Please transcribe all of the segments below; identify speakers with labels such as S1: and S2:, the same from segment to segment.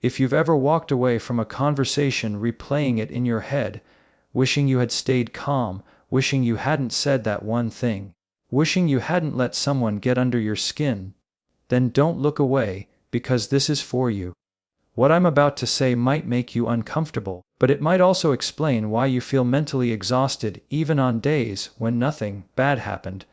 S1: If you've ever walked away from a conversation replaying it in your head, wishing you had stayed calm, wishing you hadn't said that one thing, wishing you hadn't let someone get under your skin, then don't look away, because this is for you. What I'm about to say might make you uncomfortable, but it might also explain why you feel mentally exhausted even on days when nothing bad happened.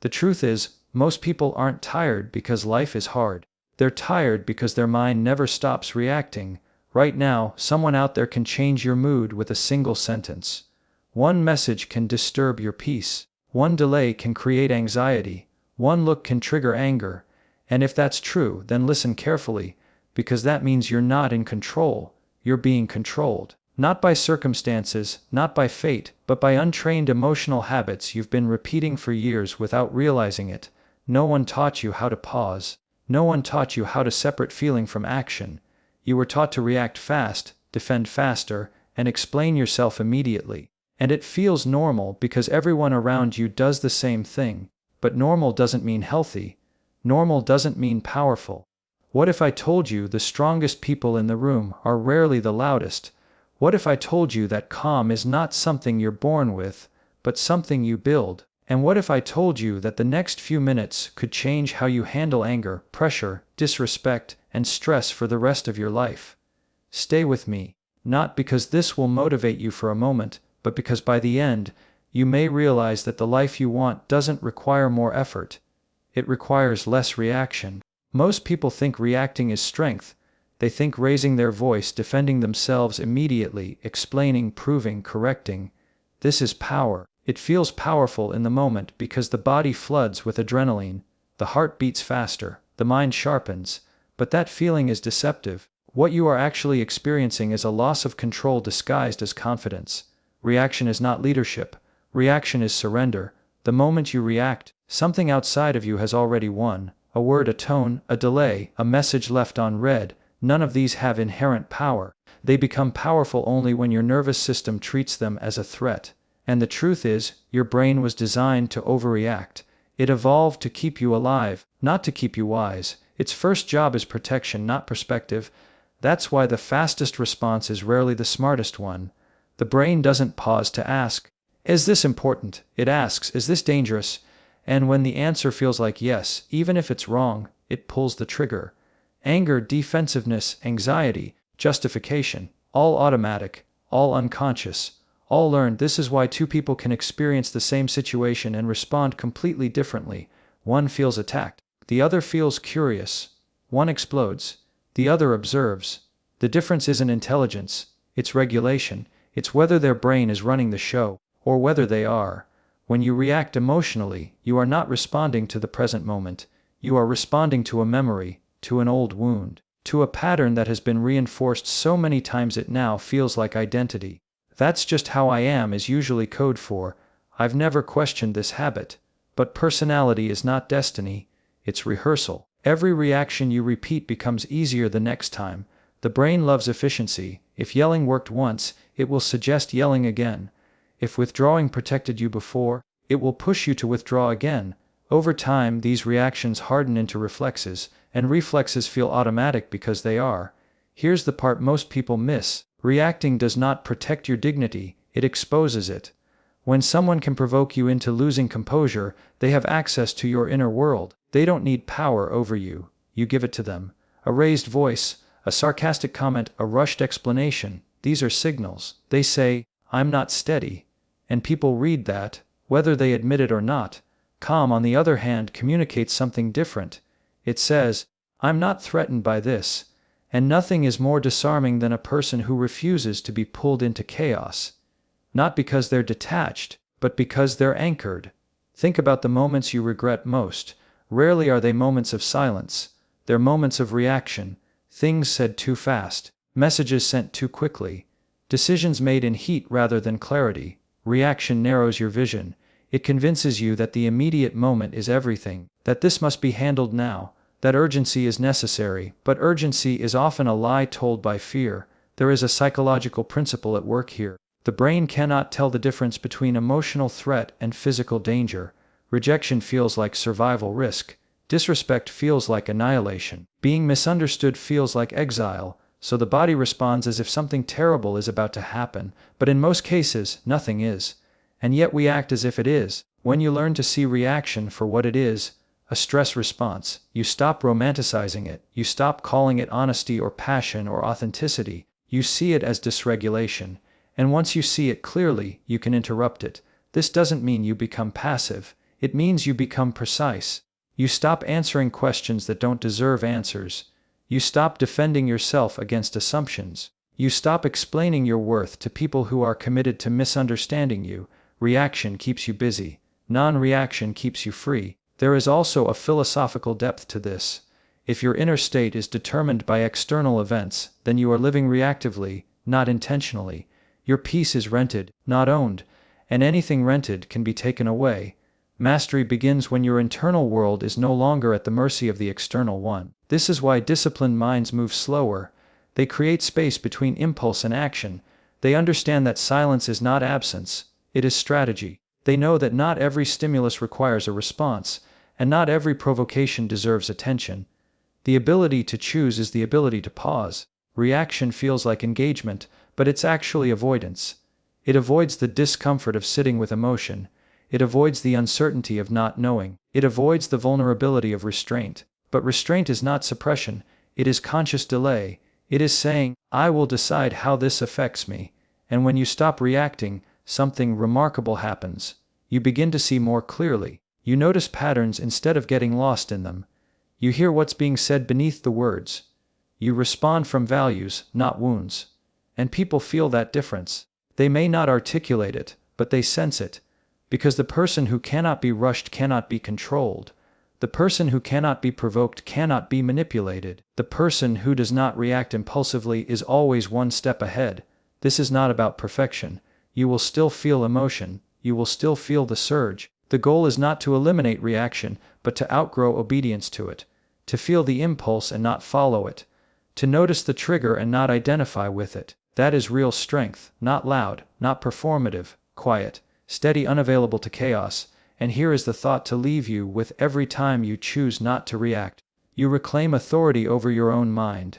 S1: The truth is, most people aren't tired because life is hard. They're tired because their mind never stops reacting. Right now, someone out there can change your mood with a single sentence. One message can disturb your peace. One delay can create anxiety. One look can trigger anger. And if that's true, then listen carefully, because that means you're not in control. You're being controlled. Not by circumstances, not by fate, but by untrained emotional habits you've been repeating for years without realizing it. No one taught you how to pause. No one taught you how to separate feeling from action. You were taught to react fast, defend faster, and explain yourself immediately. And it feels normal because everyone around you does the same thing. But normal doesn't mean healthy. Normal doesn't mean powerful. What if I told you the strongest people in the room are rarely the loudest? What if I told you that calm is not something you're born with, but something you build? And what if I told you that the next few minutes could change how you handle anger, pressure, disrespect, and stress for the rest of your life? Stay with me, not because this will motivate you for a moment, but because by the end, you may realize that the life you want doesn't require more effort. It requires less reaction. Most people think reacting is strength. They think raising their voice, defending themselves immediately, explaining, proving, correcting. This is power. It feels powerful in the moment because the body floods with adrenaline, the heart beats faster, the mind sharpens, but that feeling is deceptive. What you are actually experiencing is a loss of control disguised as confidence. Reaction is not leadership. Reaction is surrender. The moment you react, something outside of you has already won. A word, a tone, a delay, a message left unread. None of these have inherent power. They become powerful only when your nervous system treats them as a threat. And the truth is, your brain was designed to overreact. It evolved to keep you alive, not to keep you wise. Its first job is protection, not perspective. That's why the fastest response is rarely the smartest one. The brain doesn't pause to ask, is this important? It asks, is this dangerous? And when the answer feels like yes, even if it's wrong, it pulls the trigger. Anger, defensiveness, anxiety, justification, all automatic, all unconscious, all learned. This is why two people can experience the same situation and respond completely differently. One feels attacked, the other feels curious. One explodes, the other observes. The difference isn't intelligence, it's regulation. It's whether their brain is running the show, or whether they are. When you react emotionally, you are not responding to the present moment. You are responding to a memory, to an old wound, to a pattern that has been reinforced so many times it now feels like identity. That's just how I am is usually code for, I've never questioned this habit. But personality is not destiny, it's rehearsal. Every reaction you repeat becomes easier the next time. The brain loves efficiency. If yelling worked once, it will suggest yelling again. If withdrawing protected you before, it will push you to withdraw again. Over time, these reactions harden into reflexes, and reflexes feel automatic because they are. Here's the part most people miss. Reacting does not protect your dignity, it exposes it. When someone can provoke you into losing composure, they have access to your inner world. They don't need power over you, you give it to them. A raised voice, a sarcastic comment, a rushed explanation, these are signals. They say, I'm not steady. And people read that, whether they admit it or not. Calm, on the other hand, communicates something different. It says, I'm not threatened by this. And nothing is more disarming than a person who refuses to be pulled into chaos. Not because they're detached, but because they're anchored. Think about the moments you regret most. Rarely are they moments of silence. They're moments of reaction. Things said too fast. Messages sent too quickly. Decisions made in heat rather than clarity. Reaction narrows your vision. It convinces you that the immediate moment is everything, that this must be handled now, that urgency is necessary, but urgency is often a lie told by fear. There is a psychological principle at work here. The brain cannot tell the difference between emotional threat and physical danger. Rejection feels like survival risk. Disrespect feels like annihilation. Being misunderstood feels like exile. so the body responds as if something terrible is about to happen, but in most cases, nothing is. And yet we act as if it is. When you learn to see reaction for what it is, a stress response, you stop romanticizing it, you stop calling it honesty or passion or authenticity, you see it as dysregulation, and once you see it clearly, you can interrupt it. This doesn't mean you become passive, it means you become precise. You stop answering questions that don't deserve answers. You stop defending yourself against assumptions. You stop explaining your worth to people who are committed to misunderstanding you. Reaction keeps you busy. Non-reaction keeps you free. There is also a philosophical depth to this. If your inner state is determined by external events, then you are living reactively, not intentionally. Your peace is rented, not owned, and anything rented can be taken away. Mastery begins when your internal world is no longer at the mercy of the external one. This is why disciplined minds move slower. They create space between impulse and action. They understand that silence is not absence, it is strategy. They know that not every stimulus requires a response, and not every provocation deserves attention. The ability to choose is the ability to pause. Reaction feels like engagement, but it's actually avoidance. It avoids the discomfort of sitting with emotion. It avoids the uncertainty of not knowing. It avoids the vulnerability of restraint. But restraint is not suppression, it is conscious delay. It is saying, I will decide how this affects me. And when you stop reacting, something remarkable happens. You begin to see more clearly. You notice patterns instead of getting lost in them. You hear what's being said beneath the words. You respond from values, not wounds. And people feel that difference. They may not articulate it, but they sense it. Because the person who cannot be rushed cannot be controlled. The person who cannot be provoked cannot be manipulated. The person who does not react impulsively is always one step ahead. This is not about perfection. You will still feel emotion. You will still feel the surge. The goal is not to eliminate reaction, but to outgrow obedience to it. To feel the impulse and not follow it. To notice the trigger and not identify with it. That is real strength, not loud, not performative, quiet, steady, unavailable to chaos. And here is the thought to leave you with: every time you choose not to react, you reclaim authority over your own mind.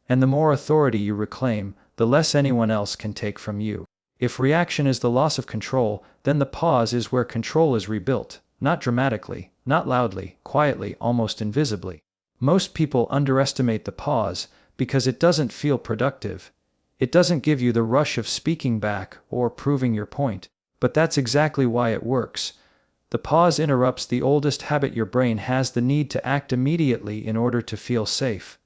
S1: And the more authority you reclaim, the less anyone else can take from you. If reaction is the loss of control, then the pause is where control is rebuilt, not dramatically, not loudly, quietly, almost invisibly. Most people underestimate the pause because it doesn't feel productive. It doesn't give you the rush of speaking back or proving your point. But that's exactly why it works. The pause interrupts the oldest habit your brain has: the need to act immediately in order to feel safe.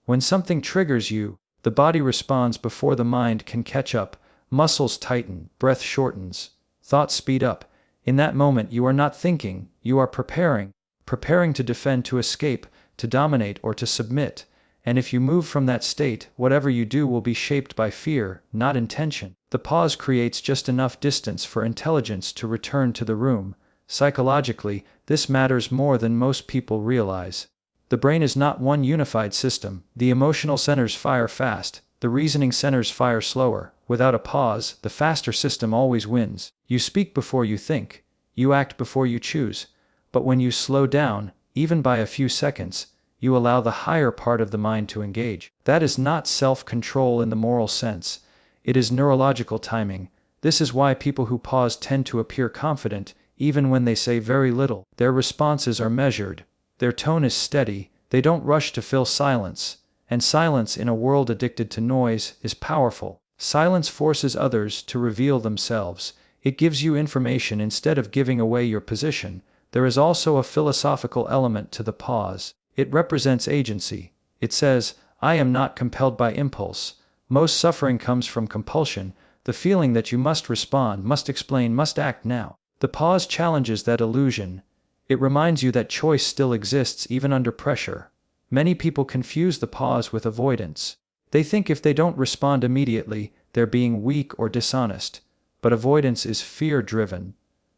S1: When something triggers you, the body responds before the mind can catch up. Muscles tighten, breath shortens, thoughts speed up. In that moment you are not thinking, you are preparing to defend, to escape, to dominate, or to submit. And if you move from that state, whatever you do will be shaped by fear, not intention. The pause creates just enough distance for intelligence to return to the room. Psychologically, this matters more than most people realize. The brain is not one unified system. The emotional centers fire fast, the reasoning centers fire slower. Without a pause, the faster system always wins. You speak before you think, you act before you choose. But when you slow down, even by a few seconds, you allow the higher part of the mind to engage. That is not self-control in the moral sense. It is neurological timing. This is why people who pause tend to appear confident, even when they say very little. Their responses are measured. Their tone is steady. They don't rush to fill silence. And silence in a world addicted to noise is powerful. Silence forces others to reveal themselves. It gives you information instead of giving away your position. There is also a philosophical element to the pause. It represents agency. It says, I am not compelled by impulse. Most suffering comes from compulsion, the feeling that you must respond, must explain, must act now. The pause challenges that illusion. It reminds you that choice still exists even under pressure. Many people confuse the pause with avoidance. They think if they don't respond immediately, they're being weak or dishonest. But avoidance is fear-driven.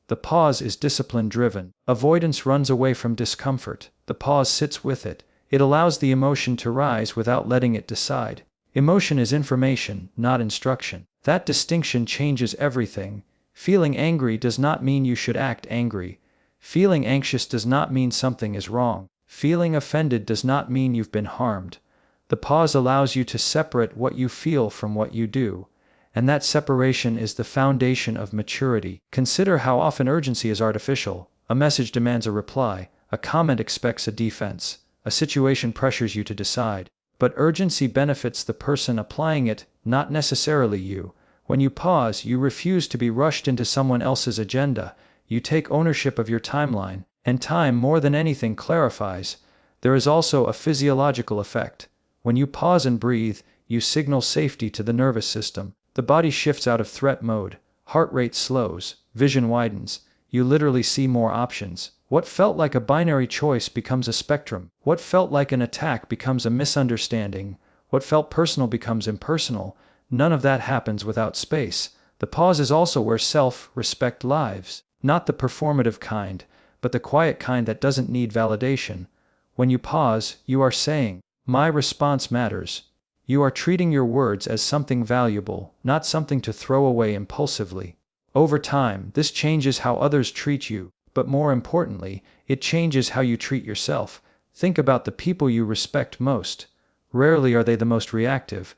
S1: The pause is discipline-driven. Avoidance runs away from discomfort. The pause sits with it. It allows the emotion to rise without letting it decide. Emotion is information, not instruction. That distinction changes everything. Feeling angry does not mean you should act angry. Feeling anxious does not mean something is wrong. Feeling offended does not mean you've been harmed. The pause allows you to separate what you feel from what you do. And that separation is the foundation of maturity. Consider how often urgency is artificial. A message demands a reply, a comment expects a defense, a situation pressures you to decide. But urgency benefits the person applying it, not necessarily you. When you pause, you refuse to be rushed into someone else's agenda. You take ownership of your timeline, and time more than anything clarifies. There is also a physiological effect. When you pause and breathe, you signal safety to the nervous system. The body shifts out of threat mode, heart rate slows, vision widens, you literally see more options. What felt like a binary choice becomes a spectrum. What felt like an attack becomes a misunderstanding. What felt personal becomes impersonal. None of that happens without space. The pause is also where self-respect lives. Not the performative kind, but the quiet kind that doesn't need validation. When you pause, you are saying, "My response matters." You are treating your words as something valuable, not something to throw away impulsively. Over time, this changes how others treat you, but more importantly, it changes how you treat yourself. Think about the people you respect most. Rarely are they the most reactive.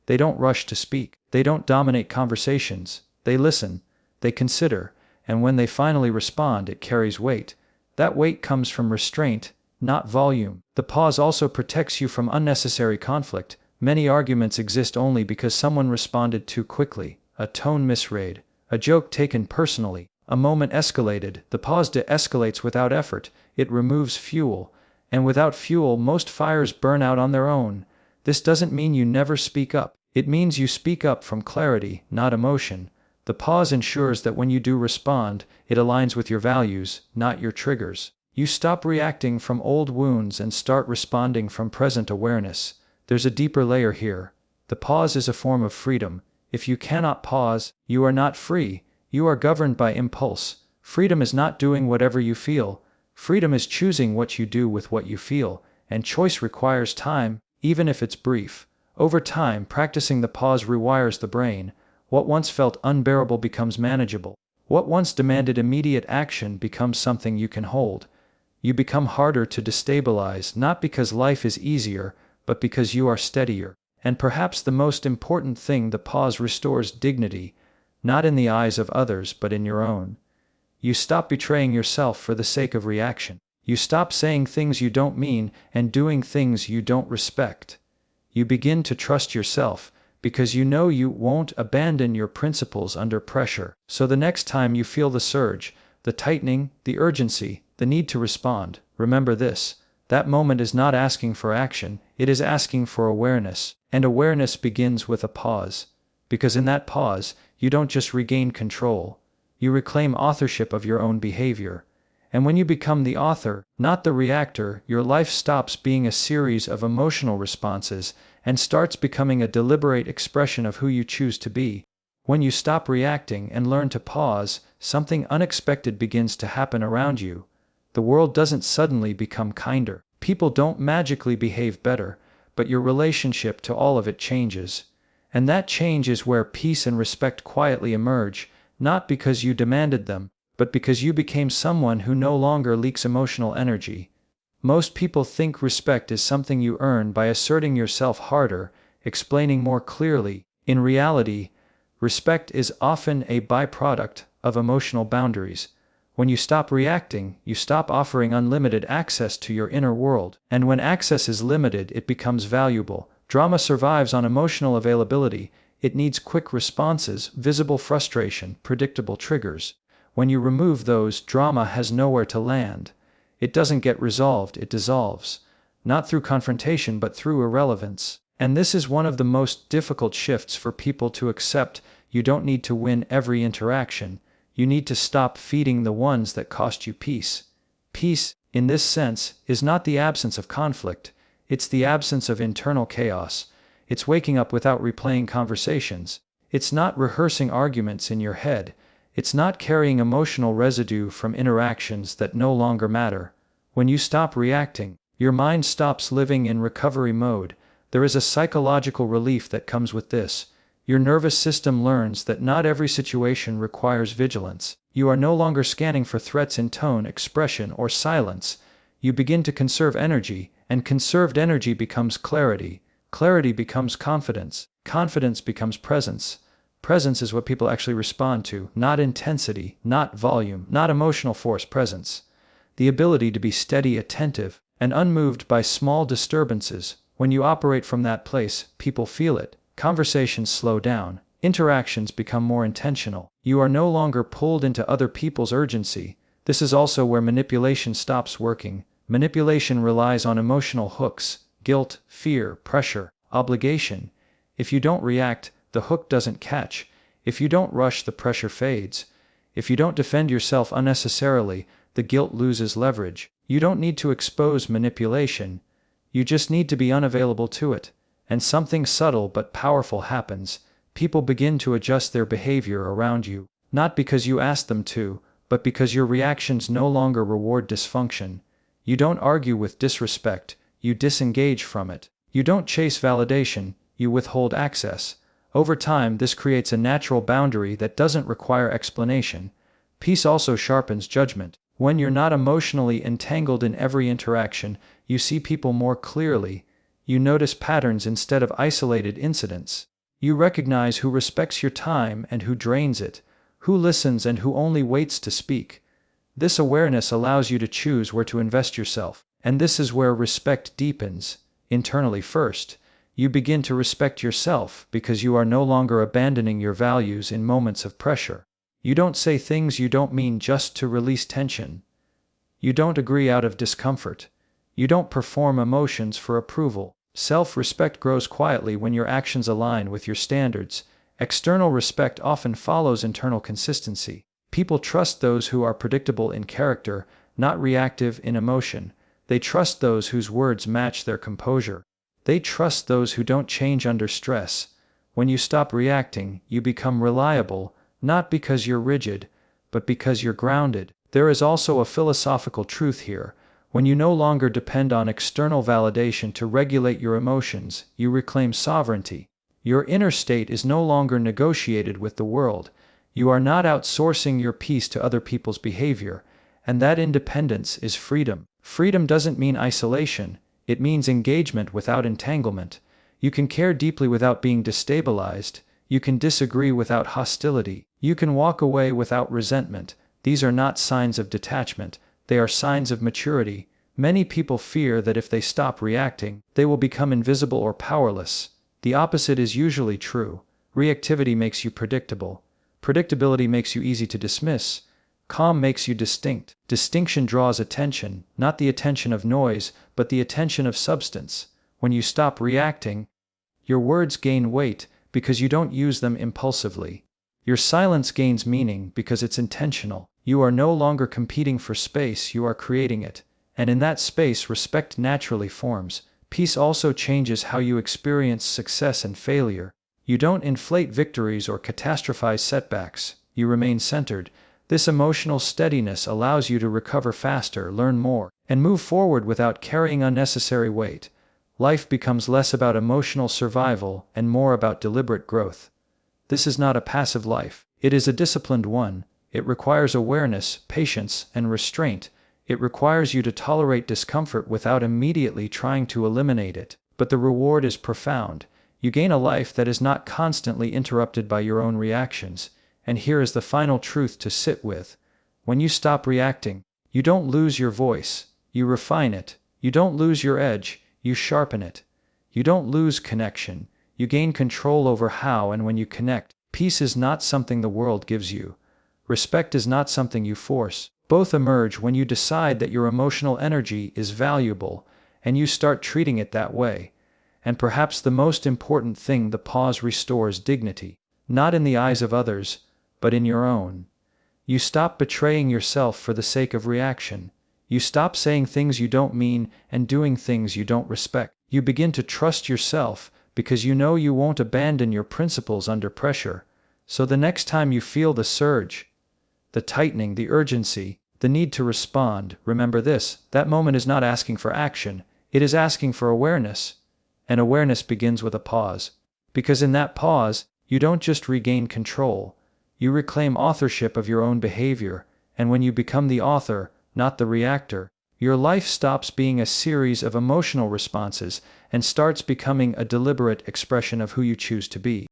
S1: They don't rush to speak. They don't dominate conversations. They listen. They consider. And when they finally respond, it carries weight. That weight comes from restraint, not volume. The pause also protects you from unnecessary conflict. Many arguments exist only because someone responded too quickly, a tone misread, a joke taken personally, a moment escalated. The pause de-escalates without effort, it removes fuel, and without fuel most fires burn out on their own. This doesn't mean you never speak up, it means you speak up from clarity, not emotion. The pause ensures that when you do respond, it aligns with your values, not your triggers. You stop reacting from old wounds and start responding from present awareness. There's a deeper layer here. The pause is a form of freedom. If you cannot pause, you are not free. You are governed by impulse. Freedom is not doing whatever you feel. Freedom is choosing what you do with what you feel, and choice requires time, even if it's brief. Over time, practicing the pause rewires the brain. What once felt unbearable becomes manageable. What once demanded immediate action becomes something you can hold. You become harder to destabilize, not because life is easier, but because you are steadier. And perhaps the most important thing, the pause restores dignity, not in the eyes of others but in your own. You stop betraying yourself for the sake of reaction. You stop saying things you don't mean and doing things you don't respect. You begin to trust yourself, because you know you won't abandon your principles under pressure. So the next time you feel the surge, the tightening, the urgency, the need to respond, remember this. That moment is not asking for action, it is asking for awareness. And awareness begins with a pause. Because in that pause, you don't just regain control. You reclaim authorship of your own behavior. And when you become the author, not the reactor, your life stops being a series of emotional responses and starts becoming a deliberate expression of who you choose to be. When you stop reacting and learn to pause, something unexpected begins to happen around you. The world doesn't suddenly become kinder. People don't magically behave better, but your relationship to all of it changes. And that change is where peace and respect quietly emerge, not because you demanded them, but because you became someone who no longer leaks emotional energy. Most people think respect is something you earn by asserting yourself harder, explaining more clearly. In reality, respect is often a byproduct of emotional boundaries. When you stop reacting, you stop offering unlimited access to your inner world. And when access is limited, it becomes valuable. Drama survives on emotional availability. It needs quick responses, visible frustration, predictable triggers. When you remove those, drama has nowhere to land. It doesn't get resolved, it dissolves. Not through confrontation, but through irrelevance. And this is one of the most difficult shifts for people to accept. You don't need to win every interaction. You need to stop feeding the ones that cost you peace. Peace, in this sense, is not the absence of conflict. It's the absence of internal chaos. It's waking up without replaying conversations. It's not rehearsing arguments in your head. It's not carrying emotional residue from interactions that no longer matter. When you stop reacting, your mind stops living in recovery mode. There is a psychological relief that comes with this. Your nervous system learns that not every situation requires vigilance. You are no longer scanning for threats in tone, expression, or silence. You begin to conserve energy, and conserved energy becomes clarity. Clarity becomes confidence. Confidence becomes presence. Presence is what people actually respond to, not intensity, not volume, not emotional force. Presence. The ability to be steady, attentive, and unmoved by small disturbances. When you operate from that place, people feel it. Conversations slow down. Interactions become more intentional. You are no longer pulled into other people's urgency. This is also where manipulation stops working. Manipulation relies on emotional hooks: guilt, fear, pressure, obligation. If you don't react, the hook doesn't catch. If you don't rush, the pressure fades. If you don't defend yourself unnecessarily, the guilt loses leverage. You don't need to expose manipulation. You just need to be unavailable to it. And something subtle but powerful happens. People begin to adjust their behavior around you, not because you asked them to, but because your reactions no longer reward dysfunction. You don't argue with disrespect, you disengage from it. You don't chase validation, you withhold access. Over time, this creates a natural boundary that doesn't require explanation. Peace also sharpens judgment. When you're not emotionally entangled in every interaction, you see people more clearly. You notice patterns instead of isolated incidents. You recognize who respects your time and who drains it, who listens and who only waits to speak. This awareness allows you to choose where to invest yourself. And this is where respect deepens. Internally first. You begin to respect yourself because you are no longer abandoning your values in moments of pressure. You don't say things you don't mean just to release tension. You don't agree out of discomfort. You don't perform emotions for approval. Self-respect grows quietly when your actions align with your standards. External respect often follows internal consistency. People trust those who are predictable in character, not reactive in emotion. They trust those whose words match their composure. They trust those who don't change under stress. When you stop reacting, you become reliable, not because you're rigid, but because you're grounded. There is also a philosophical truth here. When you no longer depend on external validation to regulate your emotions, you reclaim sovereignty. Your inner state is no longer negotiated with the world. You are not outsourcing your peace to other people's behavior, and that independence is freedom. Freedom doesn't mean isolation. It means engagement without entanglement. You can care deeply without being destabilized. You can disagree without hostility. You can walk away without resentment. These are not signs of detachment. They are signs of maturity. Many people fear that if they stop reacting, they will become invisible or powerless. The opposite is usually true. Reactivity makes you predictable. Predictability makes you easy to dismiss. Calm makes you distinct. Distinction draws attention, not the attention of noise, but the attention of substance. When you stop reacting, your words gain weight because you don't use them impulsively. Your silence gains meaning because it's intentional. You are no longer competing for space, you are creating it. And in that space, respect naturally forms. Peace also changes how you experience success and failure. You don't inflate victories or catastrophize setbacks. You remain centered. This emotional steadiness allows you to recover faster, learn more, and move forward without carrying unnecessary weight. Life becomes less about emotional survival and more about deliberate growth. This is not a passive life. It is a disciplined one. It requires awareness, patience, and restraint. It requires you to tolerate discomfort without immediately trying to eliminate it. But the reward is profound. You gain a life that is not constantly interrupted by your own reactions. And here is the final truth to sit with. When you stop reacting, you don't lose your voice, you refine it. You don't lose your edge, you sharpen it. You don't lose connection, you gain control over how and when you connect. Peace is not something the world gives you. Respect is not something you force. Both emerge when you decide that your emotional energy is valuable, and you start treating it that way. And perhaps the most important thing, the pause restores dignity, not in the eyes of others, but in your own. You stop betraying yourself for the sake of reaction. You stop saying things you don't mean and doing things you don't respect. You begin to trust yourself because you know you won't abandon your principles under pressure. So the next time you feel the surge, the tightening, the urgency, the need to respond, remember this: that moment is not asking for action, it is asking for awareness. And awareness begins with a pause. Because in that pause, you don't just regain control, you reclaim authorship of your own behavior, and when you become the author, not the reactor, Your life stops being a series of emotional responses and starts becoming a deliberate expression of who you choose to be.